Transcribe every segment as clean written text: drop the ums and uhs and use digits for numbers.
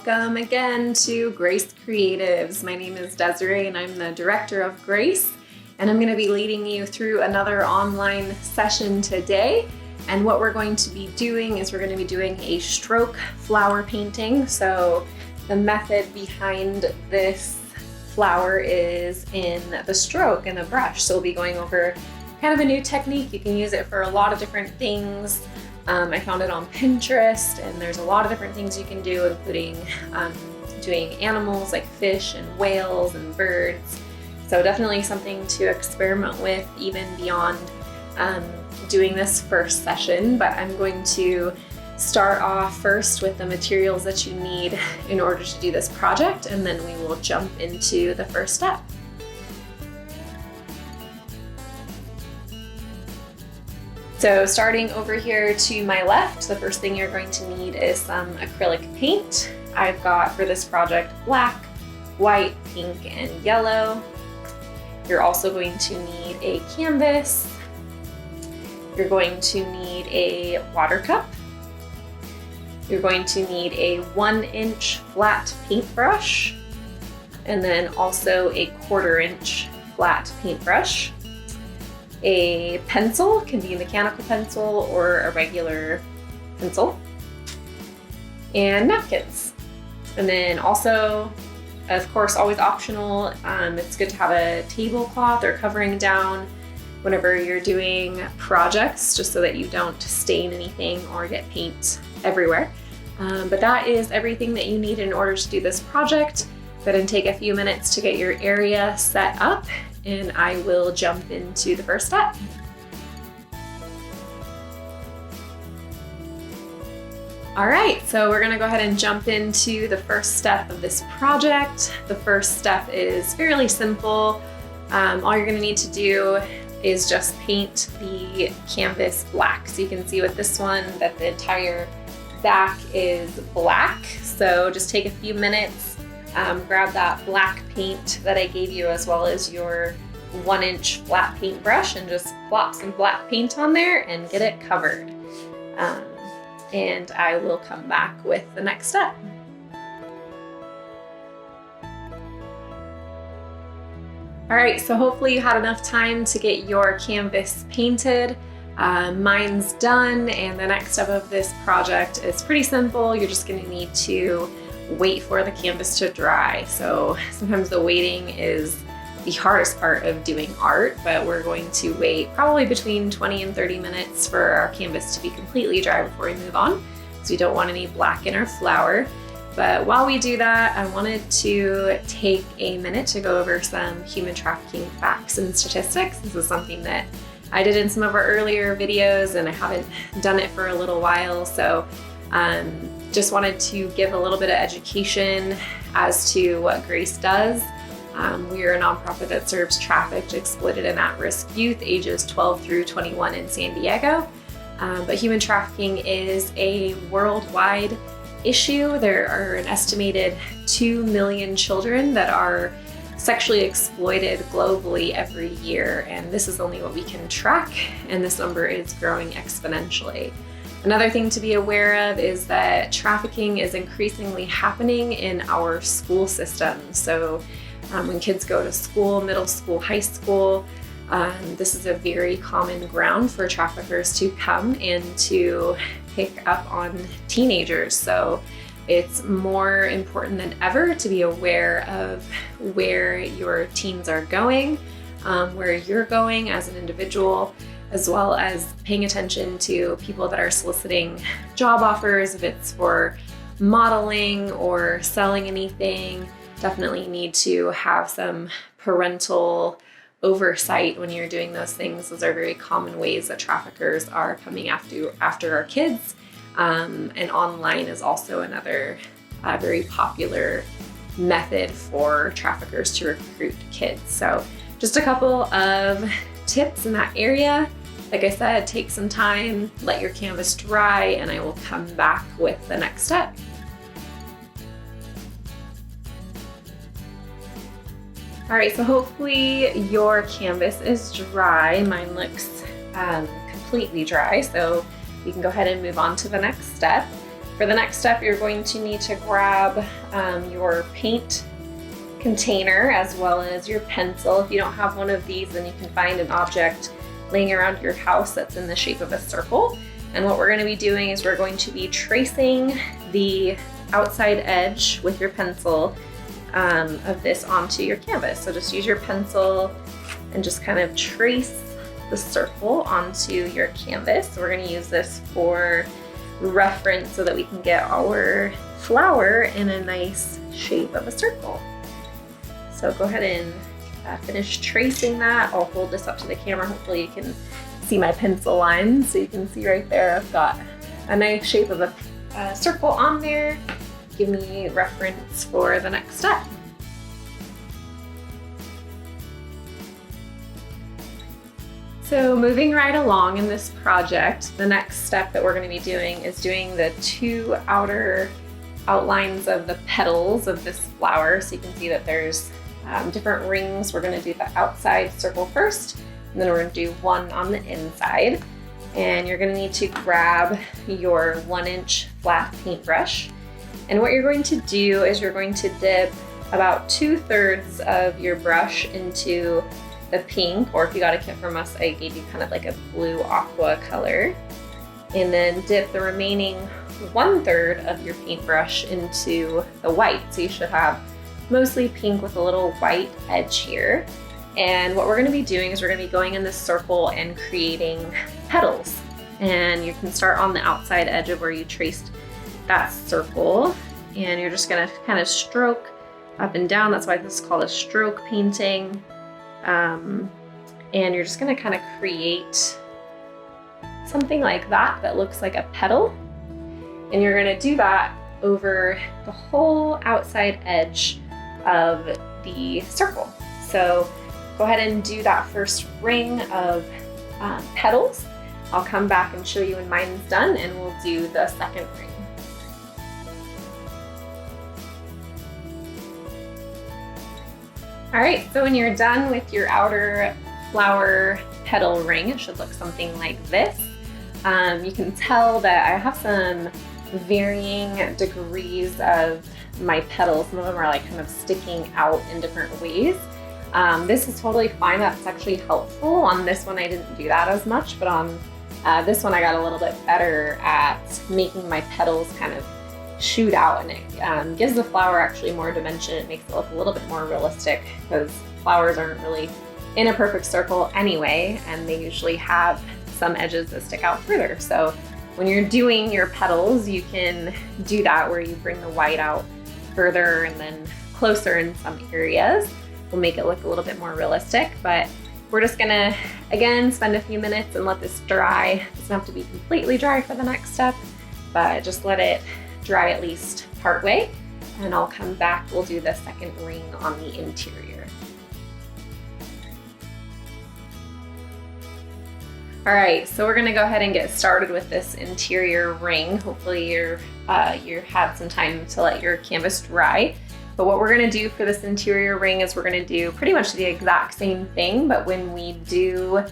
welcome again to Grace Creatives. My name is Desiree and I'm the director of Grace, and I'm going to be leading you through another online session today. And what we're going to be doing is we're going to be doing a stroke flower painting. So the method behind this flower is in the stroke and the brush. So we'll be going over kind of a new technique. You can use it for a lot of different things. I found it on Pinterest, and there's a lot of different things you can do, including doing animals like fish and whales and birds. So definitely something to experiment with even beyond doing this first session. But I'm going to start off first with the materials that you need in order to do this project, and then we will jump into the first step. So starting over here to my left, the first thing you're going to need is some acrylic paint. I've got for this project black, white, pink, and yellow. You're also going to need a canvas. You're going to need a water cup. You're going to need a 1-inch flat paintbrush, and then also a 1/4-inch flat paintbrush. A pencil, can be a mechanical pencil or a regular pencil, and napkins. And then also, of course, always optional, it's good to have a tablecloth or covering down whenever you're doing projects, just so that you don't stain anything or get paint everywhere. But that is everything that you need in order to do this project. Go ahead and take a few minutes to get your area set up, and I will jump into the first step. All right, so we're gonna go ahead and jump into the first step of this project. The first step is fairly simple. All you're gonna need to do is just paint the canvas black. So you can see with this one that the entire back is black. So just take a few minutes, grab that black paint that I gave you, as well as your 1-inch flat paintbrush, and just plop some black paint on there and get it covered. And I will come back with the next step. All right, so hopefully you had enough time to get your canvas painted. Mine's done, and the next step of this project is pretty simple. You're just gonna need to wait for the canvas to dry. So sometimes the waiting is the hardest part of doing art, but we're going to wait probably between 20 and 30 minutes for our canvas to be completely dry before we move on, because we don't want any black in our flower. But while we do that, I wanted to take a minute to go over some human trafficking facts and statistics. This is something that I did in some of our earlier videos, and I haven't done it for a little while. So just wanted to give a little bit of education as to what Grace does. We are a nonprofit that serves trafficked, exploited, and at-risk youth ages 12 through 21 in San Diego. But human trafficking is a worldwide issue. There are an estimated 2 million children that are sexually exploited globally every year, and this is only what we can track, and this number is growing exponentially. Another thing to be aware of is that trafficking is increasingly happening in our school system. So when kids go to school, middle school, high school, this is a very common ground for traffickers to come and to pick up on teenagers. So it's more important than ever to be aware of where your teens are going, where you're going as an individual, as well as paying attention to people that are soliciting job offers. If it's for modeling or selling anything, definitely need to have some parental oversight when you're doing those things. Those are very common ways that traffickers are coming after our kids. And online is also another very popular method for traffickers to recruit kids. So just a couple of tips in that area. Like I said, take some time, let your canvas dry, and I will come back with the next step. All right, so hopefully your canvas is dry. Mine looks completely dry, so we can go ahead and move on to the next step. For the next step, you're going to need to grab your paint container as well as your pencil. If you don't have one of these, then you can find an object laying around your house that's in the shape of a circle. And what we're going to be doing is we're going to be tracing the outside edge with your pencil of this onto your canvas. So just use your pencil and just kind of trace the circle onto your canvas. So we're going to use this for reference so that we can get our flower in a nice shape of a circle. So go ahead and finish tracing that. I'll hold this up to the camera. Hopefully you can see my pencil lines. So you can see right there, I've got a nice shape of a circle on there. Give me reference for the next step. So moving right along in this project, the next step that we're going to be doing is doing the two outer outlines of the petals of this flower. So you can see that there's different rings. We're going to do the outside circle first, and then we're going to do one on the inside. And you're going to need to grab your 1-inch flat paintbrush. And what you're going to do is you're going to dip about 2/3 of your brush into the pink, or if you got a kit from us, I gave you kind of like a blue aqua color. And then dip the remaining 1/3 of your paintbrush into the white. So you should have mostly pink with a little white edge here. And what we're going to be doing is we're going to be going in this circle and creating petals. And you can start on the outside edge of where you traced that circle. And you're just going to kind of stroke up and down. That's why this is called a stroke painting. And you're just going to kind of create something like that that looks like a petal. And you're going to do that over the whole outside edge of the circle. So go ahead and do that first ring of petals. I'll come back and show you when mine's done, and we'll do the second ring. All right, so when you're done with your outer flower petal ring, it should look something like this. You can tell that I have some varying degrees of my petals. Some of them are like kind of sticking out in different ways. This is totally fine. That's actually helpful. On this one, I didn't do that as much, but on this one, I got a little bit better at making my petals kind of shoot out, and it gives the flower actually more dimension. It makes it look a little bit more realistic because flowers aren't really in a perfect circle anyway, and they usually have some edges that stick out further. So when you're doing your petals, you can do that where you bring the white out further and then closer in some areas. Will make it look a little bit more realistic, but we're just gonna, again, spend a few minutes and let this dry. It doesn't have to be completely dry for the next step, but just let it dry at least part way, and I'll come back. We'll do the second ring on the interior. All right, so we're gonna go ahead and get started with this interior ring. Hopefully you had some time to let your canvas dry. But what we're gonna do for this interior ring is we're gonna do pretty much the exact same thing, but when we do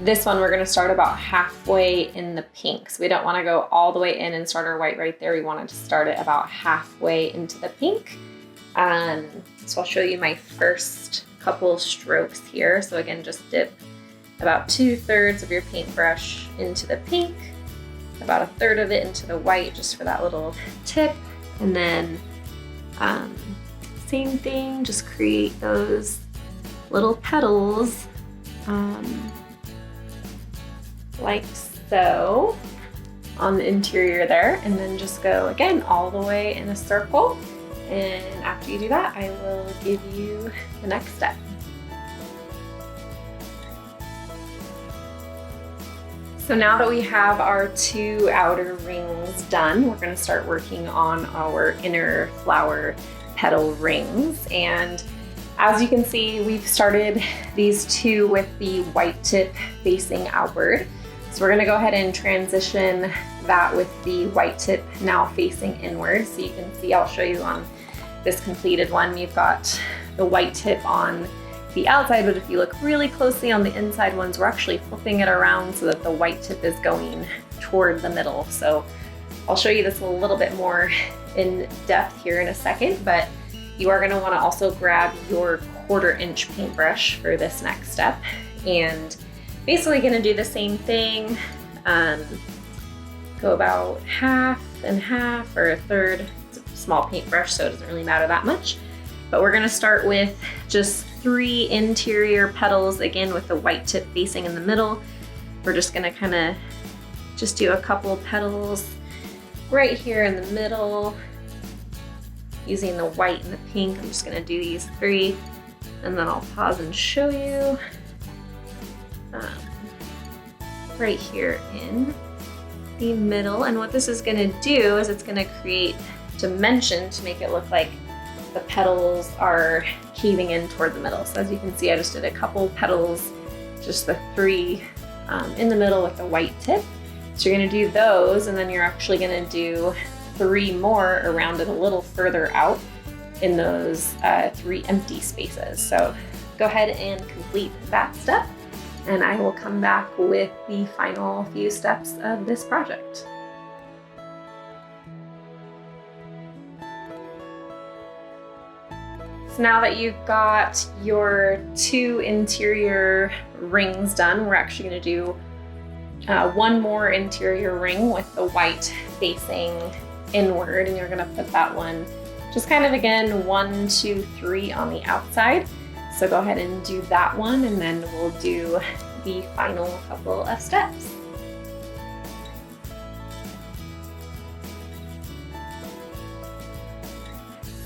this one, we're gonna start about halfway in the pink. So we don't wanna go all the way in and start our white right there. We wanted to start it about halfway into the pink. So I'll show you my first couple strokes here. So again, just dip about 2/3 of your paintbrush into the pink, about 1/3 of it into the white, just for that little tip. And then same thing, just create those little petals like so on the interior there, and then just go again all the way in a circle. And after you do that, I will give you the next step. So now that we have our two outer rings done, we're going to start working on our inner flower petal rings. And as you can see, we've started these two with the white tip facing outward. So we're going to go ahead and transition that with the white tip now facing inward. So you can see, I'll show you on this completed one, we've got the white tip on the outside, but if you look really closely on the inside ones, we're actually flipping it around so that the white tip is going toward the middle. So I'll show you this a little bit more in depth here in a second, but you are gonna wanna also grab your 1/4" paintbrush for this next step, and basically gonna do the same thing. Go about half and half, or a third. It's a small paintbrush, so it doesn't really matter that much. But we're gonna start with just 3 interior petals, again with the white tip facing in the middle. We're just gonna kinda just do a couple petals right here in the middle. Using the white and the pink, I'm just gonna do these 3, and then I'll pause and show you. Right here in the middle, and what this is gonna do is it's gonna create dimension to make it look like the petals are caving in toward the middle. So as you can see, I just did a couple petals, just the 3 in the middle with the white tip. So you're gonna do those, and then you're actually gonna do 3 more around it a little further out in those 3 empty spaces. So go ahead and complete that step, and I will come back with the final few steps of this project. So now that you've got your 2 interior rings done, we're actually gonna do 1 more interior ring with the white facing inward, and you're gonna put that one just kind of again 1, 2, 3 on the outside. So go ahead and do that one, and then we'll do the final couple of steps.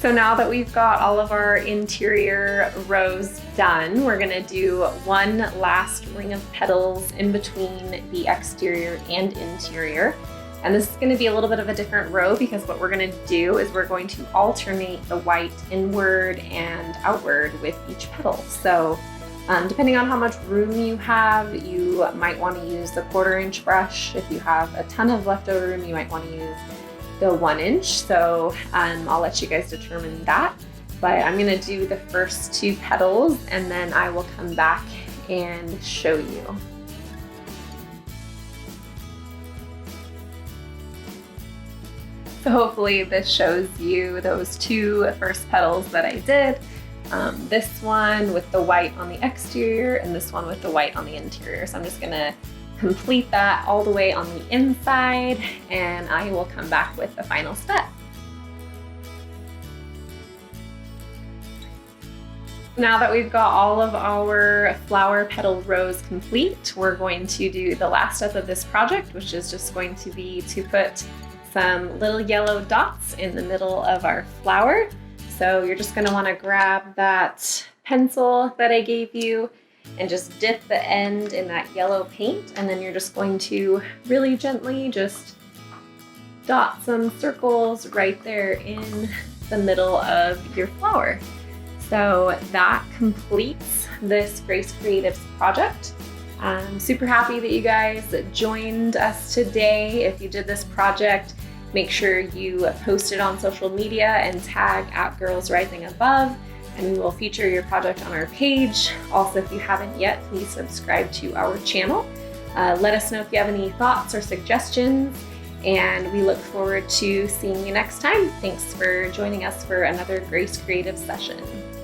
So now that we've got all of our interior rows done, we're gonna do 1 last ring of petals in between the exterior and interior. And this is gonna be a little bit of a different row, because what we're gonna do is we're going to alternate the white inward and outward with each petal. So depending on how much room you have, you might wanna use the 1/4" brush. If you have a ton of leftover room, you might wanna use the 1". So I'll let you guys determine that. But I'm gonna do the first 2 petals, and then I will come back and show you. So hopefully this shows you those 2 first petals that I did. This one with the white on the exterior, and this one with the white on the interior. So I'm just gonna complete that all the way on the inside, and I will come back with the final step. Now that we've got all of our flower petal rows complete, we're going to do the last step of this project, which is just going to be to put some little yellow dots in the middle of our flower. So you're just gonna wanna grab that pencil that I gave you and just dip the end in that yellow paint, and then you're just going to really gently just dot some circles right there in the middle of your flower. So that completes this Grace Creatives project. I'm super happy that you guys joined us today. If you did this project, make sure you post it on social media and tag @GirlsRisingAbove, and we will feature your project on our page. Also, if you haven't yet, please subscribe to our channel. Let us know if you have any thoughts or suggestions, and we look forward to seeing you next time. Thanks for joining us for another Grace Creative session.